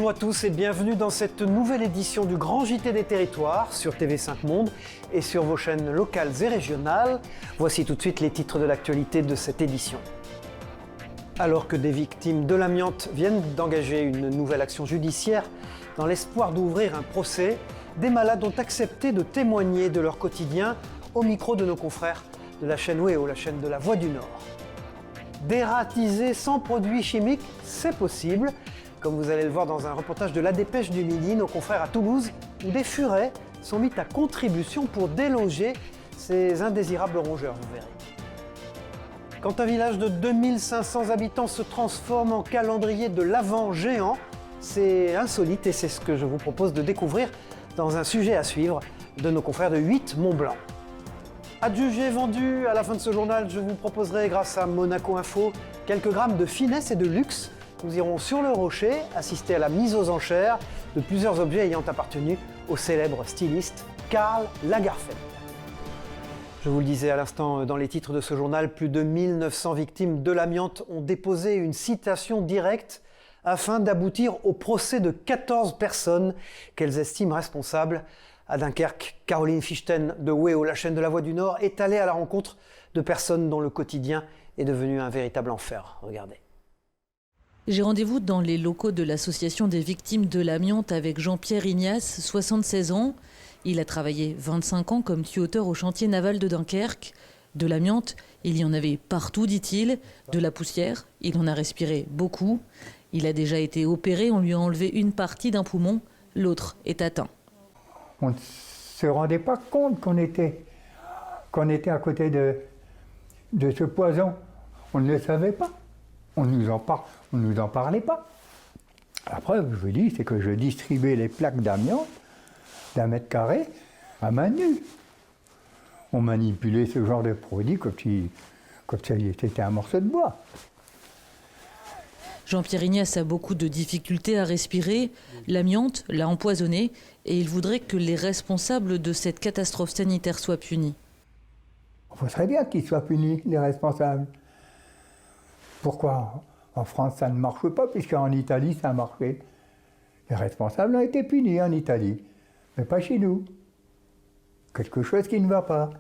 Bonjour à tous et bienvenue dans cette nouvelle édition du Grand JT des Territoires sur TV5 Monde et sur vos chaînes locales et régionales. Voici tout de suite les titres de l'actualité de cette édition. Alors que des victimes de l'amiante viennent d'engager une nouvelle action judiciaire dans l'espoir d'ouvrir un procès, des malades ont accepté de témoigner de leur quotidien au micro de nos confrères de la chaîne WEO, la chaîne de la Voix du Nord. Dératiser sans produits chimiques, c'est possible. Comme vous allez le voir dans un reportage de La Dépêche du Midi, nos confrères à Toulouse, où des furets sont mis à contribution pour déloger ces indésirables rongeurs, vous verrez. Quand un village de 2500 habitants se transforme en calendrier de l'Avent géant, c'est insolite et c'est ce que je vous propose de découvrir dans un sujet à suivre de nos confrères de 8 Mont-Blanc. Adjugé vendu, à la fin de ce journal, je vous proposerai, grâce à Monaco Info, quelques grammes de finesse et de luxe. Nous irons sur le rocher assister à la mise aux enchères de plusieurs objets ayant appartenu au célèbre styliste Karl Lagerfeld. Je vous le disais à l'instant dans les titres de ce journal, plus de 1900 victimes de l'amiante ont déposé une citation directe afin d'aboutir au procès de 14 personnes qu'elles estiment responsables. À Dunkerque, Caroline Fichten de WEO, la chaîne de la Voix du Nord, est allée à la rencontre de personnes dont le quotidien est devenu un véritable enfer. Regardez. J'ai rendez-vous dans les locaux de l'association des victimes de l'amiante avec Jean-Pierre Ignace, 76 ans. Il a travaillé 25 ans comme tuyauteur au chantier naval de Dunkerque. De l'amiante, il y en avait partout, dit-il. De la poussière, il en a respiré beaucoup. Il a déjà été opéré, on lui a enlevé une partie d'un poumon, l'autre est atteint. On ne se rendait pas compte qu'on était à côté de ce poison. On ne le savait pas. On ne nous en parlait pas. La preuve, je vous dis, c'est que je distribuais les plaques d'amiante d'1 mètre carré à main nue. On manipulait ce genre de produit comme si c'était un morceau de bois. Jean-Pierre Ignace a beaucoup de difficultés à respirer. L'amiante l'a empoisonné et il voudrait que les responsables de cette catastrophe sanitaire soient punis. Il faudrait bien qu'ils soient punis, les responsables. Pourquoi en France ça ne marche pas, puisqu'en Italie ça a marché? Les responsables ont été punis en Italie, mais pas chez nous. Quelque chose qui ne va pas.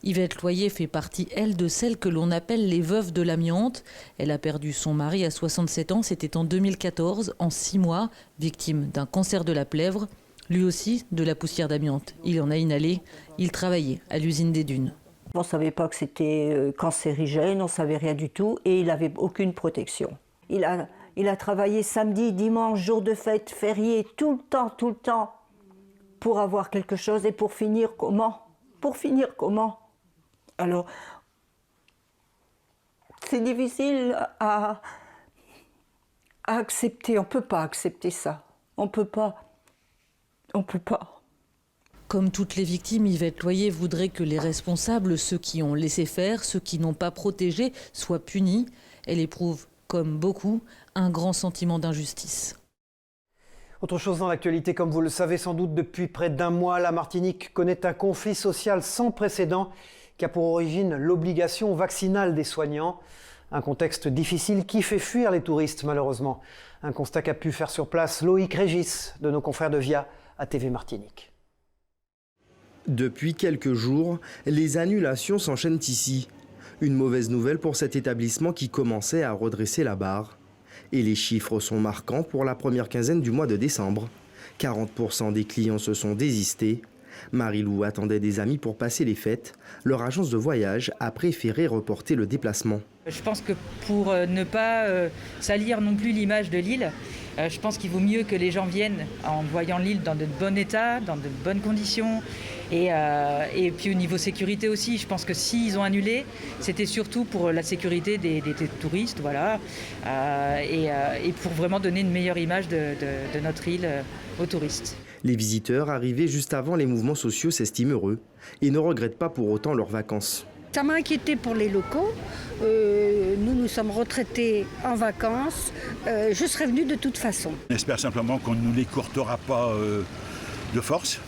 Yvette Loyer fait partie, elle, de celles que l'on appelle les veuves de l'amiante. Elle a perdu son mari à 67 ans, c'était en 2014, en 6 mois, victime d'un cancer de la plèvre, lui aussi de la poussière d'amiante. Il en a inhalé, il travaillait à l'usine des Dunes. On ne savait pas que c'était cancérigène, on ne savait rien du tout et il n'avait aucune protection. Il a travaillé samedi, dimanche, jour de fête, férié, tout le temps, pour avoir quelque chose et pour finir comment? Alors, c'est difficile à accepter, on ne peut pas accepter ça, on ne peut pas. Comme toutes les victimes, Yvette Loyer voudrait que les responsables, ceux qui ont laissé faire, ceux qui n'ont pas protégé, soient punis. Elle éprouve, comme beaucoup, un grand sentiment d'injustice. Autre chose dans l'actualité, comme vous le savez sans doute, depuis près d'1 mois, la Martinique connaît un conflit social sans précédent qui a pour origine l'obligation vaccinale des soignants. Un contexte difficile qui fait fuir les touristes, malheureusement. Un constat qu'a pu faire sur place Loïc Régis, de nos confrères de VIA à TV Martinique. Depuis quelques jours, les annulations s'enchaînent ici. Une mauvaise nouvelle pour cet établissement qui commençait à redresser la barre. Et les chiffres sont marquants pour la première quinzaine du mois de décembre. 40% des clients se sont désistés. Marie-Lou attendait des amis pour passer les fêtes. Leur agence de voyage a préféré reporter le déplacement. Je pense que pour ne pas salir non plus l'image de l'île, je pense qu'il vaut mieux que les gens viennent en voyant l'île dans de bon état, dans de bonnes conditions. Et puis au niveau sécurité aussi, je pense que s'ils ont annulé, c'était surtout pour la sécurité des touristes, voilà, et pour vraiment donner une meilleure image de notre île aux touristes. Les visiteurs arrivés juste avant les mouvements sociaux s'estiment heureux et ne regrettent pas pour autant leurs vacances. Ça m'a inquiété pour les locaux. Nous sommes retraités en vacances. Je serais venue de toute façon. On espère simplement qu'on ne nous l'écourtera pas de force.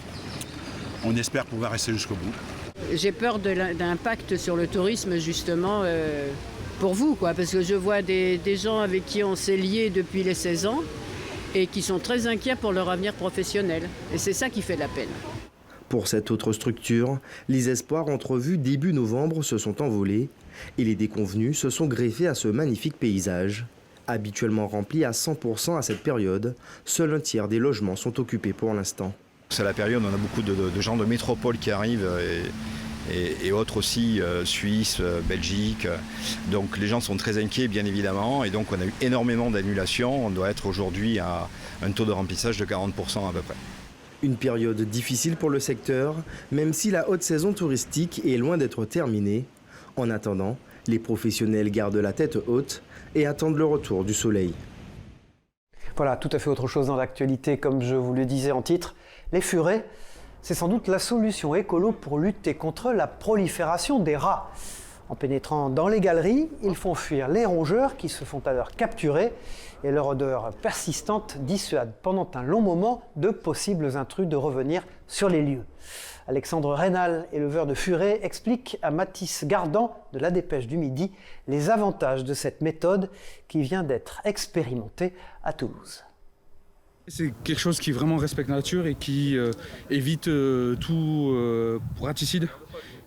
On espère pouvoir rester jusqu'au bout. J'ai peur de l'impact sur le tourisme, justement, pour vous, quoi, parce que je vois des gens avec qui on s'est liés depuis les 16 ans et qui sont très inquiets pour leur avenir professionnel. Et c'est ça qui fait de la peine. Pour cette autre structure, les espoirs entrevus début novembre se sont envolés et les déconvenus se sont greffés à ce magnifique paysage. Habituellement rempli à 100% à cette période, seul un tiers des logements sont occupés pour l'instant. C'est la période où on a beaucoup de gens de métropole qui arrivent et autres aussi, Suisse, Belgique. Donc les gens sont très inquiets bien évidemment et donc on a eu énormément d'annulations. On doit être aujourd'hui à un taux de remplissage de 40% à peu près. Une période difficile pour le secteur, même si la haute saison touristique est loin d'être terminée. En attendant, les professionnels gardent la tête haute et attendent le retour du soleil. Voilà, tout à fait autre chose dans l'actualité, comme je vous le disais en titre. Les furets, c'est sans doute la solution écolo pour lutter contre la prolifération des rats. En pénétrant dans les galeries, ils font fuir les rongeurs qui se font alors capturer et leur odeur persistante dissuade pendant un long moment de possibles intrus de revenir sur les lieux. Alexandre Rénal, éleveur de furets, explique à Mathis Gardan de La Dépêche du Midi les avantages de cette méthode qui vient d'être expérimentée à Toulouse. C'est quelque chose qui vraiment respecte la nature et qui évite tout praticide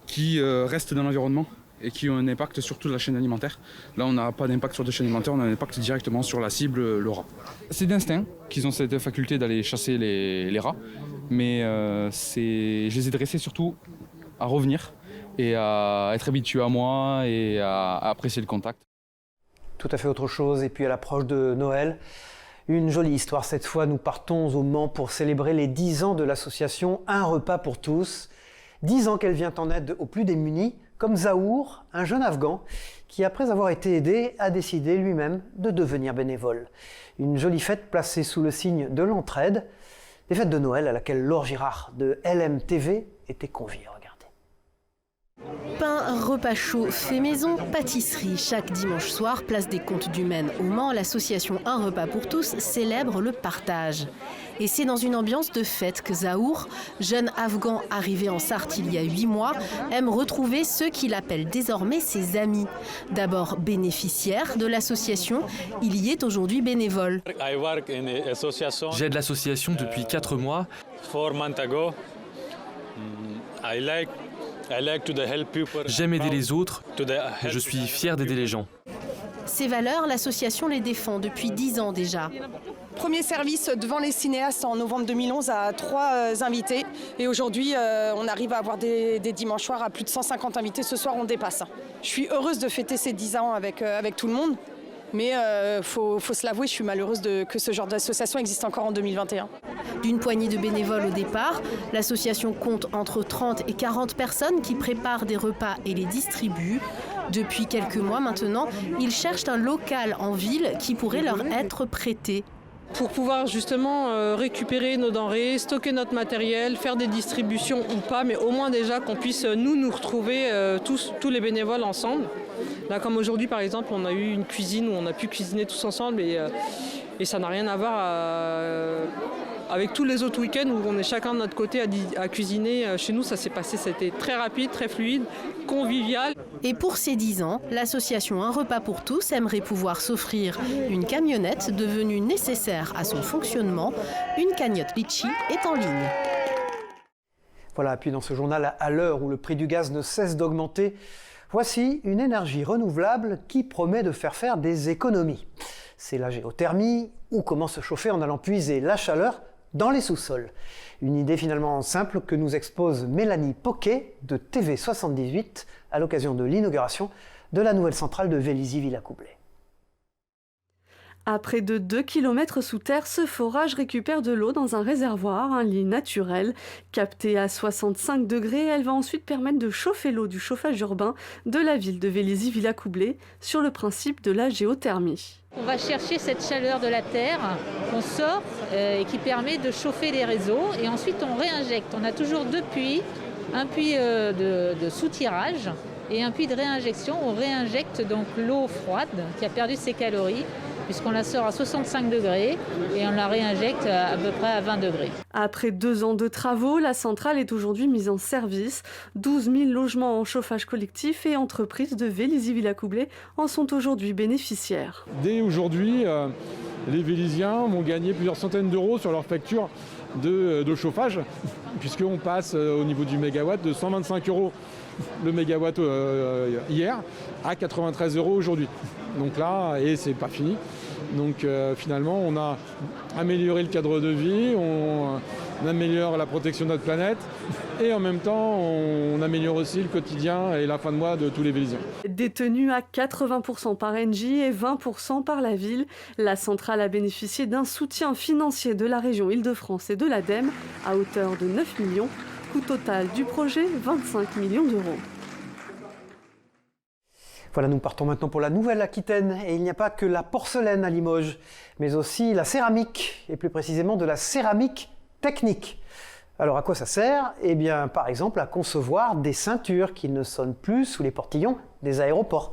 qui reste dans l'environnement et qui ont un impact sur toute la chaîne alimentaire. Là, on n'a pas d'impact sur la chaîne alimentaire, on a un impact directement sur la cible, le rat. C'est d'instinct qu'ils ont cette faculté d'aller chasser les rats, mais je les ai dressés surtout à revenir et à être habitués à moi et à apprécier le contact. Tout à fait autre chose, et puis à l'approche de Noël, une jolie histoire cette fois. Nous partons au Mans pour célébrer les 10 ans de l'association Un repas pour tous. 10 ans qu'elle vient en aide aux plus démunis, comme Zahour, un jeune Afghan qui, après avoir été aidé, a décidé lui-même de devenir bénévole. Une jolie fête placée sous le signe de l'entraide, des fêtes de Noël à laquelle Laure Girard de LMTV était conviée. Pain, repas chaud, fait maison, pâtisserie. Chaque dimanche soir, place des Comptes du Maine au Mans, l'association Un repas pour tous célèbre le partage. Et c'est dans une ambiance de fête que Zahour, jeune Afghan arrivé en Sarthe il y a 8 mois, aime retrouver ceux qu'il appelle désormais ses amis. D'abord bénéficiaire de l'association, il y est aujourd'hui bénévole. J'aide l'association depuis 4 mois. J'aime aider les autres, je suis fier d'aider les gens. Ces valeurs, l'association les défend depuis 10 ans déjà. Premier service devant les cinéastes en novembre 2011 à 3 invités. Et aujourd'hui, on arrive à avoir des dimanches soirs à plus de 150 invités. Ce soir, on dépasse. Je suis heureuse de fêter ces 10 ans avec tout le monde. Mais faut se l'avouer, je suis malheureuse que ce genre d'association existe encore en 2021. D'une poignée de bénévoles au départ, l'association compte entre 30 et 40 personnes qui préparent des repas et les distribuent. Depuis quelques mois maintenant, ils cherchent un local en ville qui pourrait leur être prêté. Pour pouvoir justement récupérer nos denrées, stocker notre matériel, faire des distributions ou pas, mais au moins déjà qu'on puisse nous retrouver tous les bénévoles ensemble. Là, comme aujourd'hui par exemple, on a eu une cuisine où on a pu cuisiner tous ensemble et ça n'a rien à voir avec tous les autres week-ends où on est chacun de notre côté à cuisiner. Chez nous, ça s'est passé, c'était très rapide, très fluide, convivial. Et pour ces 10 ans, l'association Un repas pour tous aimerait pouvoir s'offrir une camionnette devenue nécessaire à son fonctionnement. Une cagnotte Litchi est en ligne. Voilà, puis dans ce journal, à l'heure où le prix du gaz ne cesse d'augmenter, voici une énergie renouvelable qui promet de faire des économies. C'est la géothermie, ou comment se chauffer en allant puiser la chaleur dans les sous-sols. Une idée finalement simple que nous expose Mélanie Poquet de TV78 à l'occasion de l'inauguration de la nouvelle centrale de Vélizy-Villacoublay. À près de 2 km sous terre, ce forage récupère de l'eau dans un réservoir, un lit naturel. Captée à 65 degrés, elle va ensuite permettre de chauffer l'eau du chauffage urbain de la ville de Vélizy-Villacoublay sur le principe de la géothermie. On va chercher cette chaleur de la terre qu'on sort et qui permet de chauffer les réseaux et ensuite on réinjecte. On a toujours 2 puits, un puits de soutirage et un puits de réinjection. On réinjecte donc l'eau froide qui a perdu ses calories puisqu'on la sort à 65 degrés et on la réinjecte à peu près à 20 degrés. Après 2 ans de travaux, la centrale est aujourd'hui mise en service. 12 000 logements en chauffage collectif et entreprises de Vélizy-Villacoublay en sont aujourd'hui bénéficiaires. Dès aujourd'hui, les Vélisiens vont gagner plusieurs centaines d'euros sur leur facture de chauffage, puisqu'on passe au niveau du mégawatt de 125 euros le mégawatt hier à 93 euros aujourd'hui. Donc là, et c'est pas fini. Donc finalement, on a amélioré le cadre de vie, on améliore la protection de notre planète et en même temps, on améliore aussi le quotidien et la fin de mois de tous les Vélysiens. Détenue à 80% par Engie et 20% par la ville, la centrale a bénéficié d'un soutien financier de la région Île-de-France et de l'ADEME à hauteur de 9 millions. Coût total du projet, 25 millions d'euros. Voilà, nous partons maintenant pour la Nouvelle-Aquitaine. Et il n'y a pas que la porcelaine à Limoges, mais aussi la céramique, et plus précisément de la céramique technique. Alors à quoi ça sert? Eh bien, par exemple, à concevoir des ceintures qui ne sonnent plus sous les portillons des aéroports.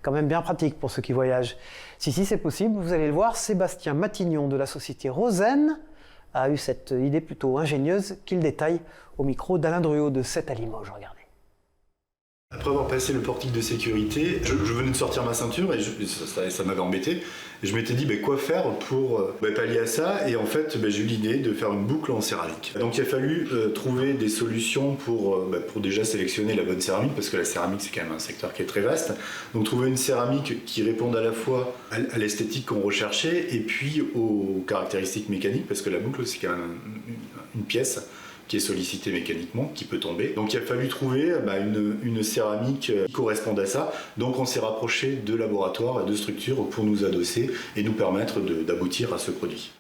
Quand même bien pratique pour ceux qui voyagent. Si, c'est possible, vous allez le voir, Sébastien Matignon de la société Rosen a eu cette idée plutôt ingénieuse qu'il détaille au micro d'Alain Druot de 7 à Limoges. Regardez. Après avoir passé le portique de sécurité, je venais de sortir ma ceinture et ça m'avait embêté. Et je m'étais dit quoi faire pour pallier à ça, et en fait j'ai eu l'idée de faire une boucle en céramique. Donc il a fallu trouver des solutions pour déjà sélectionner la bonne céramique, parce que la céramique c'est quand même un secteur qui est très vaste. Donc trouver une céramique qui réponde à la fois à l'esthétique qu'on recherchait et puis aux caractéristiques mécaniques, parce que la boucle c'est quand même une pièce qui est sollicité mécaniquement, qui peut tomber. Donc il a fallu trouver une céramique qui corresponde à ça. Donc on s'est rapproché de laboratoires et de structures pour nous adosser et nous permettre d'aboutir à ce produit.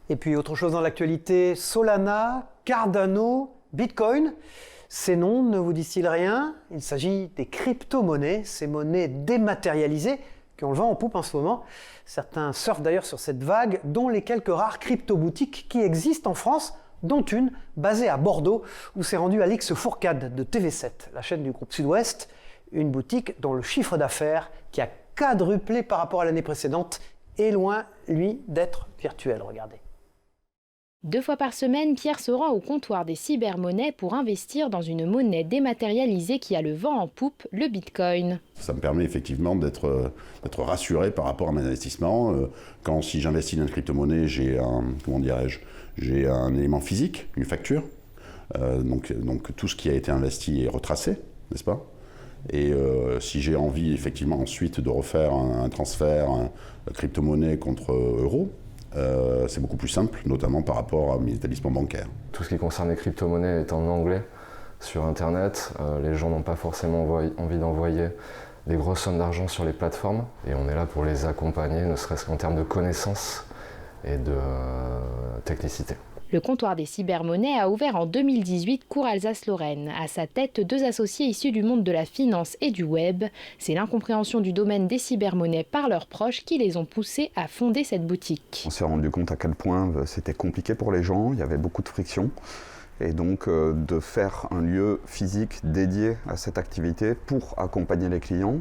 Et puis autre chose dans l'actualité, Solana, Cardano, Bitcoin. Ces noms ne vous disent-ils rien? Il s'agit des crypto-monnaies, ces monnaies dématérialisées qui ont le vent en poupe en ce moment. Certains surfent d'ailleurs sur cette vague, dont les quelques rares crypto-boutiques qui existent en France, dont une basée à Bordeaux, où s'est rendu Alix Fourcade de TV7, la chaîne du groupe Sud-Ouest, une boutique dont le chiffre d'affaires, qui a quadruplé par rapport à l'année précédente, est loin, lui, d'être virtuel. Regardez. 2 fois par semaine, Pierre se rend au comptoir des cybermonnaies pour investir dans une monnaie dématérialisée qui a le vent en poupe, le Bitcoin. Ça me permet effectivement d'être rassuré par rapport à mes investissements. Si j'investis dans une crypto-monnaie, j'ai un élément physique, une facture. Donc tout ce qui a été investi est retracé, n'est-ce pas? Et si j'ai envie effectivement ensuite de refaire un transfert crypto-monnaie contre euro, c'est beaucoup plus simple, notamment par rapport à mes établissements bancaires. Tout ce qui concerne les crypto-monnaies est en anglais sur Internet. Les gens n'ont pas forcément envie d'envoyer des grosses sommes d'argent sur les plateformes. Et on est là pour les accompagner, ne serait-ce qu'en termes de connaissances et de technicité. Le comptoir des cybermonnaies a ouvert en 2018 cours Alsace-Lorraine. À sa tête, 2 associés issus du monde de la finance et du web. C'est l'incompréhension du domaine des cybermonnaies par leurs proches qui les ont poussés à fonder cette boutique. On s'est rendu compte à quel point c'était compliqué pour les gens, il y avait beaucoup de friction. Et donc de faire un lieu physique dédié à cette activité pour accompagner les clients,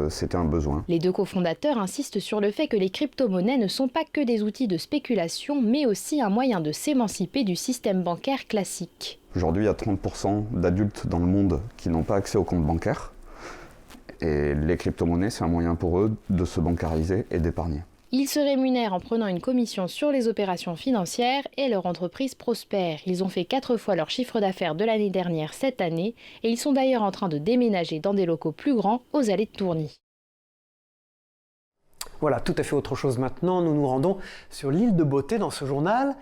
c'était un besoin. Les 2 cofondateurs insistent sur le fait que les crypto-monnaies ne sont pas que des outils de spéculation, mais aussi un moyen de s'émanciper du système bancaire classique. Aujourd'hui, il y a 30% d'adultes dans le monde qui n'ont pas accès au compte bancaire. Et les crypto-monnaies, c'est un moyen pour eux de se bancariser et d'épargner. Ils se rémunèrent en prenant une commission sur les opérations financières et leur entreprise prospère. Ils ont fait 4 fois leur chiffre d'affaires de l'année dernière cette année et ils sont d'ailleurs en train de déménager dans des locaux plus grands aux allées de Tourny. Voilà, tout à fait autre chose maintenant. Nous nous rendons sur l'île de Beauté dans ce journal.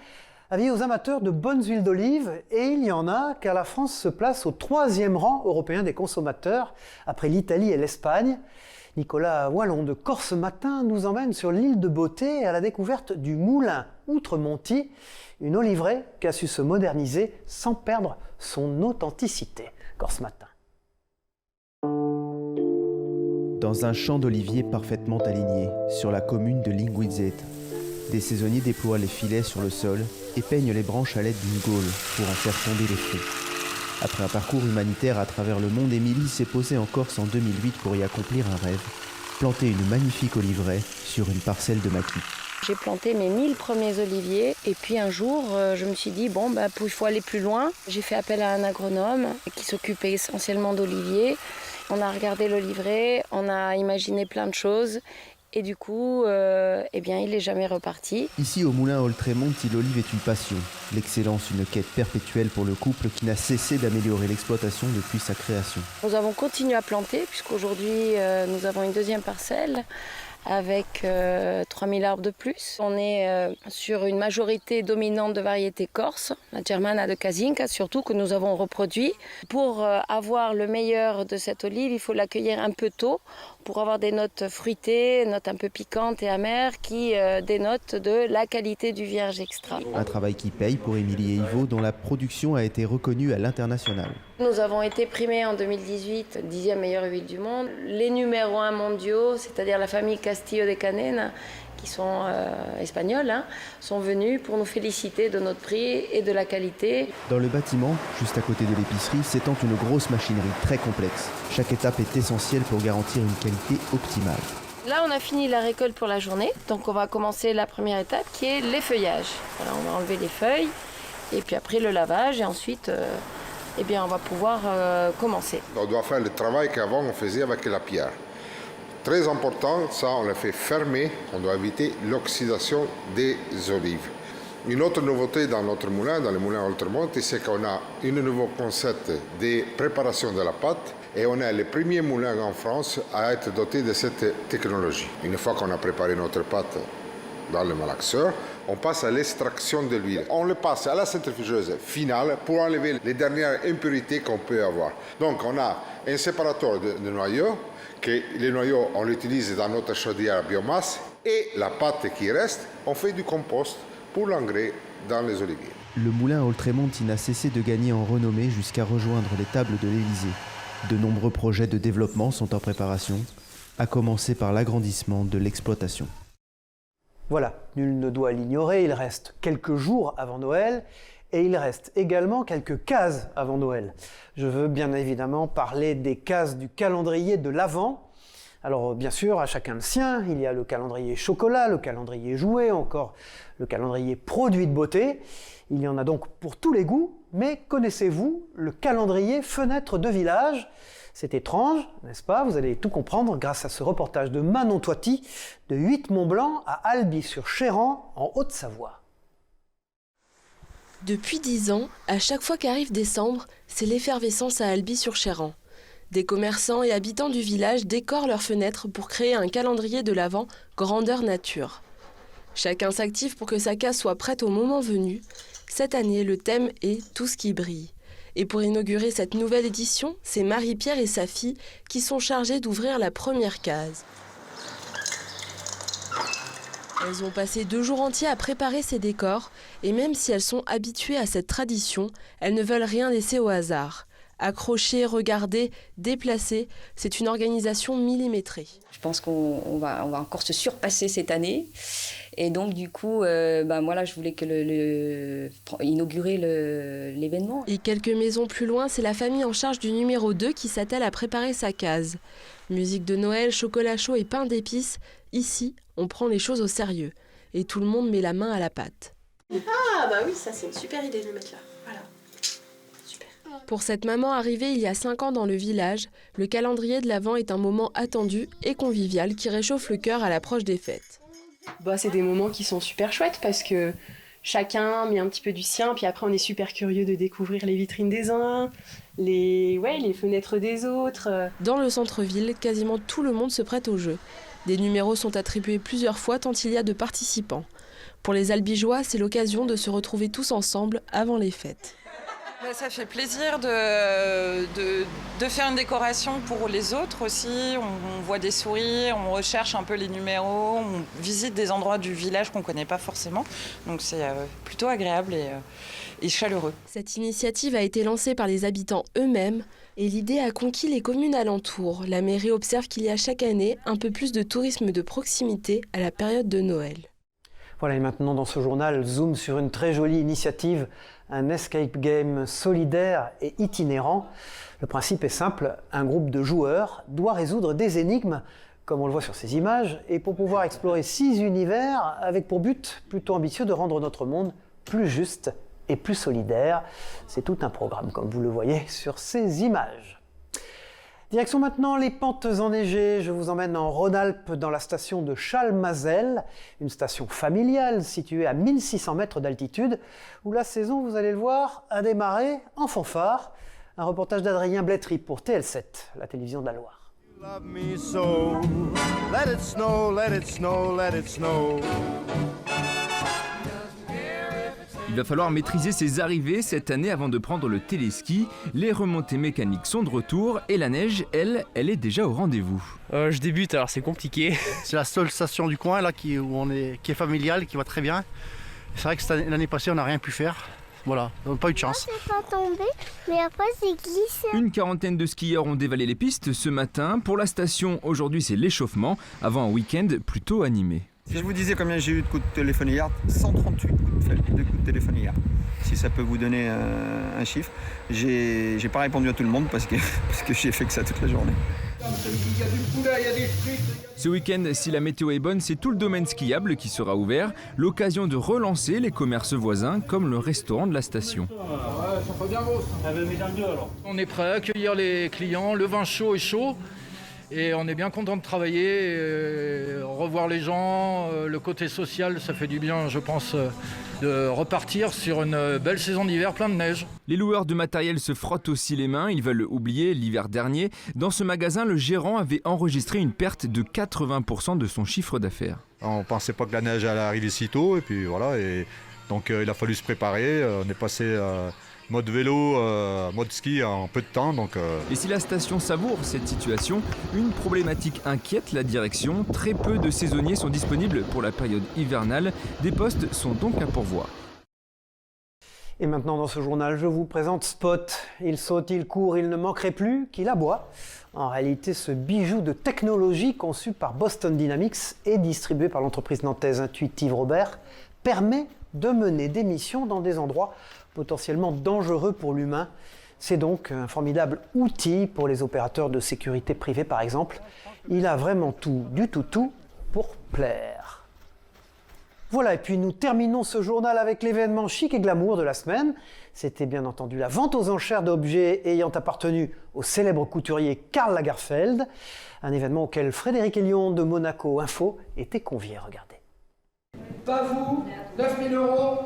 Avis aux amateurs de bonnes huiles d'olive, et il y en a, car la France se place au 3e rang européen des consommateurs, après l'Italie et l'Espagne. Nicolas Wallon de Corse Matin nous emmène sur l'île de Beauté à la découverte du moulin Outremonti, une oliveraie qui a su se moderniser sans perdre son authenticité. Corse Matin. Dans un champ d'oliviers parfaitement aligné, sur la commune de Linguizet, des saisonniers déploient les filets sur le sol et peignent les branches à l'aide d'une gaule pour en faire tomber les fruits. Après un parcours humanitaire à travers le monde, Émilie s'est posée en Corse en 2008 pour y accomplir un rêve, planter une magnifique oliveraie sur une parcelle de maquis. J'ai planté mes 1000 premiers oliviers et puis un jour, je me suis dit, il faut aller plus loin. J'ai fait appel à un agronome qui s'occupait essentiellement d'oliviers. On a regardé l'oliveraie, on a imaginé plein de choses et du coup, il n'est jamais reparti. Ici, au moulin Oltremonti, l'olive est une passion. L'excellence, une quête perpétuelle pour le couple qui n'a cessé d'améliorer l'exploitation depuis sa création. Nous avons continué à planter puisqu'aujourd'hui, nous avons une deuxième parcelle avec 3000 arbres de plus. On est sur une majorité dominante de variétés corses, la Germana de Casinca surtout, que nous avons reproduit. Pour avoir le meilleur de cette olive, il faut l'accueillir un peu tôt pour avoir des notes fruitées, notes un peu piquantes et amères qui dénotent de la qualité du vierge extra. Un travail qui paye pour Émilie et Ivo, dont la production a été reconnue à l'international. Nous avons été primés en 2018 10e meilleure huile du monde. Les numéros 1 mondiaux, c'est-à-dire la famille Castillo de Canena, qui sont espagnols, sont venus pour nous féliciter de notre prix et de la qualité. Dans le bâtiment, juste à côté de l'épicerie, s'étend une grosse machinerie très complexe. Chaque étape est essentielle pour garantir une qualité optimale. Là, on a fini la récolte pour la journée, donc on va commencer la première étape qui est l'effeuillage. Voilà, on va enlever les feuilles et puis après le lavage et ensuite on va pouvoir commencer. On doit faire le travail qu'avant on faisait avec la pierre. Très important, ça on le fait fermer, on doit éviter l'oxydation des olives. Une autre nouveauté dans notre moulin, dans le moulin Oltremonti, c'est qu'on a un nouveau concept de préparation de la pâte et on est le premier moulin en France à être doté de cette technologie. Une fois qu'on a préparé notre pâte dans le malaxeur, on passe à l'extraction de l'huile. On le passe à la centrifugeuse finale pour enlever les dernières impurités qu'on peut avoir. Donc on a un séparateur de noyaux, que les noyaux on l'utilise dans notre chaudière à biomasse et la pâte qui reste, on fait du compost pour l'engrais dans les oliviers. Le moulin Oltremonti n'a cessé de gagner en renommée jusqu'à rejoindre les tables de l'Élysée. De nombreux projets de développement sont en préparation, à commencer par l'agrandissement de l'exploitation. Voilà, nul ne doit l'ignorer, il reste quelques jours avant Noël et il reste également quelques cases avant Noël. Je veux bien évidemment parler des cases du calendrier de l'Avent. Alors bien sûr, à chacun le sien, il y a le calendrier chocolat, le calendrier jouet, encore le calendrier produit de beauté. Il y en a donc pour tous les goûts, mais connaissez-vous le calendrier fenêtre de village ? C'est étrange, n'est-ce pas? Vous allez tout comprendre grâce à ce reportage de Manon Toiti de Huit-Mont-Blanc à Alby-sur-Chéran, en Haute-Savoie. Depuis 10 ans, à chaque fois qu'arrive décembre, c'est l'effervescence à Alby-sur-Chéran. Des commerçants et habitants du village décorent leurs fenêtres pour créer un calendrier de l'Avent grandeur nature. Chacun s'active pour que sa case soit prête au moment venu. Cette année, le thème est « Tout ce qui brille ». Et pour inaugurer cette nouvelle édition, c'est Marie-Pierre et sa fille qui sont chargées d'ouvrir la première case. Elles ont passé 2 jours entiers à préparer ces décors, et même si elles sont habituées à cette tradition, elles ne veulent rien laisser au hasard. Accrocher, regarder, déplacer, c'est une organisation millimétrée. Je pense qu'on va encore se surpasser cette année. Et donc, du coup, moi, là, je voulais inaugurer l'événement. Et quelques maisons plus loin, c'est la famille en charge du numéro 2 qui s'attelle à préparer sa case. Musique de Noël, chocolat chaud et pain d'épices. Ici, on prend les choses au sérieux. Et tout le monde met la main à la pâte. Ah, bah oui, ça, c'est une super idée de le mettre là. Voilà. Pour cette maman arrivée il y a 5 ans dans le village, le calendrier de l'Avent est un moment attendu et convivial qui réchauffe le cœur à l'approche des fêtes. C'est des moments qui sont super chouettes parce que chacun met un petit peu du sien, puis après on est super curieux de découvrir les vitrines des uns, les fenêtres des autres. Dans le centre-ville, quasiment tout le monde se prête au jeu. Des numéros sont attribués plusieurs fois tant il y a de participants. Pour les Albigeois, c'est l'occasion de se retrouver tous ensemble avant les fêtes. Ça fait plaisir de faire une décoration pour les autres aussi. On voit des sourires, on recherche un peu les numéros, on visite des endroits du village qu'on ne connaît pas forcément. Donc c'est plutôt agréable et chaleureux. Cette initiative a été lancée par les habitants eux-mêmes et l'idée a conquis les communes alentours. La mairie observe qu'il y a chaque année un peu plus de tourisme de proximité à la période de Noël. Voilà, et maintenant dans ce journal, zoom sur une très jolie initiative, un escape game solidaire et itinérant. Le principe est simple, un groupe de joueurs doit résoudre des énigmes comme on le voit sur ces images, et pour pouvoir explorer 6 univers avec pour but plutôt ambitieux de rendre notre monde plus juste et plus solidaire. C'est tout un programme, comme vous le voyez sur ces images. Direction maintenant les pentes enneigées. Je vous emmène en Rhône-Alpes dans la station de Chalmazel, une station familiale située à 1600 mètres d'altitude, où la saison, vous allez le voir, a démarré en fanfare. Un reportage d'Adrien Blétry pour TL7, la télévision de la Loire. Love me so, let it snow, let it snow, let it snow. Il va falloir maîtriser ses arrivées cette année avant de prendre le téléski. Les remontées mécaniques sont de retour et la neige, elle est déjà au rendez-vous. Je débute, alors c'est compliqué. C'est la seule station du coin là, qui est familiale, qui va très bien. C'est vrai que l'année passée, on n'a rien pu faire. Voilà, on n'a pas eu de chance. C'est pas tombé, mais après c'est glissé. Une quarantaine de skieurs ont dévalé les pistes ce matin. Pour la station, aujourd'hui c'est l'échauffement, avant un week-end plutôt animé. Si je vous disais combien j'ai eu de coups de téléphone hier, 138 coups de téléphone hier. Si ça peut vous donner un chiffre. J'ai pas répondu à tout le monde parce que j'ai fait que ça toute la journée. Il y a du poulet, il y a des frites. Ce week-end, si la météo est bonne, c'est tout le domaine skiable qui sera ouvert. L'occasion de relancer les commerces voisins comme le restaurant de la station. On est prêt à accueillir les clients, le vin chaud est chaud. Et on est bien content de travailler, revoir les gens, le côté social, ça fait du bien, je pense, de repartir sur une belle saison d'hiver plein de neige. Les loueurs de matériel se frottent aussi les mains, ils veulent oublier l'hiver dernier. Dans ce magasin, le gérant avait enregistré une perte de 80% de son chiffre d'affaires. On ne pensait pas que la neige allait arriver si tôt, et puis voilà, et donc il a fallu se préparer, on est passé... mode vélo, mode ski en peu de temps. Et si la station savoure cette situation, une problématique inquiète la direction. Très peu de saisonniers sont disponibles pour la période hivernale. Des postes sont donc à pourvoir. Et maintenant dans ce journal, je vous présente Spot. Il saute, il court, il ne manquerait plus qu'il aboie. En réalité, ce bijou de technologie conçu par Boston Dynamics et distribué par l'entreprise nantaise Intuitive Robert permet de mener des missions dans des endroits potentiellement dangereux pour l'humain. C'est donc un formidable outil pour les opérateurs de sécurité privée par exemple. Il a vraiment tout, du tout pour plaire. Voilà, et puis nous terminons ce journal avec l'événement chic et glamour de la semaine. C'était bien entendu la vente aux enchères d'objets ayant appartenu au célèbre couturier Karl Lagerfeld. Un événement auquel Frédéric Elion de Monaco Info était convié. Regardez. Pas vous, 9 000 €.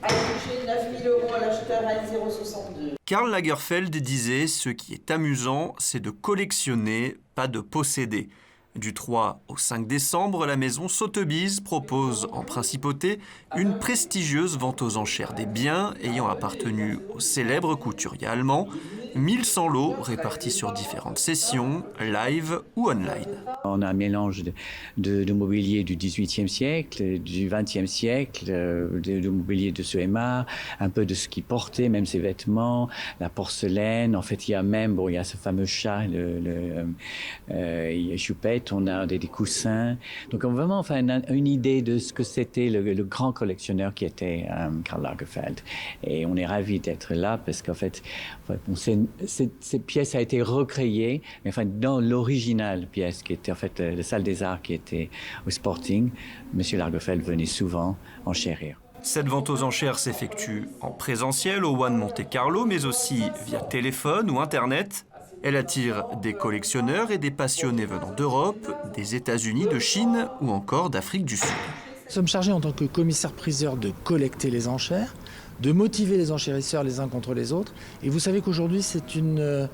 À toucher 9 000 € à l'acheteur L062. Karl Lagerfeld disait « Ce qui est amusant, c'est de collectionner, pas de posséder ». Du 3 au 5 décembre, la maison Sotheby's propose en principauté une prestigieuse vente aux enchères des biens ayant appartenu au célèbre couturier allemand. 1100 lots répartis sur différentes sessions, live ou online. On a un mélange de mobilier du XVIIIe siècle, du XXe siècle, de mobilier de Söhmer, un peu de ce qu'il portait, même ses vêtements, la porcelaine. En fait, il y a même, il y a ce fameux chat, Choupette, on a des coussins. Donc, on a vraiment une idée de ce que c'était le grand collectionneur qui était Karl Lagerfeld. Et on est ravis d'être là parce qu'en fait, cette pièce a été recréée, mais enfin, dans l'original pièce qui était en fait la salle des arts qui était au Sporting, M. Lagerfeld venait souvent enchérir. Cette vente aux enchères s'effectue en présentiel au One Monte Carlo, mais aussi via téléphone ou Internet. Elle attire des collectionneurs et des passionnés venant d'Europe, des États-Unis, de Chine ou encore d'Afrique du Sud. Nous sommes chargés en tant que commissaire-priseur de collecter les enchères, de motiver les enchérisseurs les uns contre les autres. Et vous savez qu'aujourd'hui, c'est une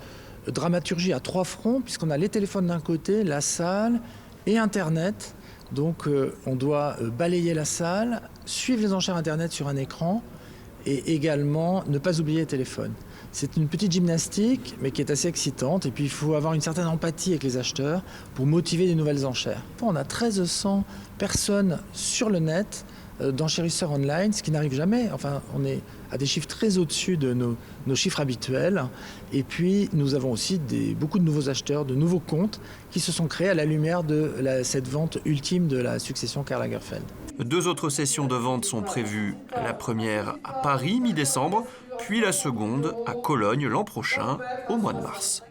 dramaturgie à 3 fronts, puisqu'on a les téléphones d'un côté, la salle et Internet. Donc on doit balayer la salle, suivre les enchères Internet sur un écran et également ne pas oublier les téléphones. C'est une petite gymnastique, mais qui est assez excitante. Et puis il faut avoir une certaine empathie avec les acheteurs pour motiver des nouvelles enchères. On a 1300 personnes sur le net d'enchérisseurs online, ce qui n'arrive jamais. Enfin, on est à des chiffres très au-dessus de nos chiffres habituels. Et puis, nous avons aussi beaucoup de nouveaux acheteurs, de nouveaux comptes qui se sont créés à la lumière de cette vente ultime de la succession Karl Lagerfeld. 2 autres sessions de vente sont prévues. La première à Paris, mi-décembre, puis la seconde à Cologne l'an prochain, au mois de mars.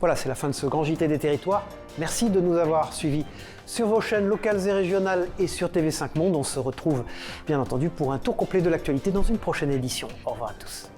Voilà, c'est la fin de ce grand JT des territoires. Merci de nous avoir suivis sur vos chaînes locales et régionales et sur TV5 Monde. On se retrouve bien entendu pour un tour complet de l'actualité dans une prochaine édition. Au revoir à tous.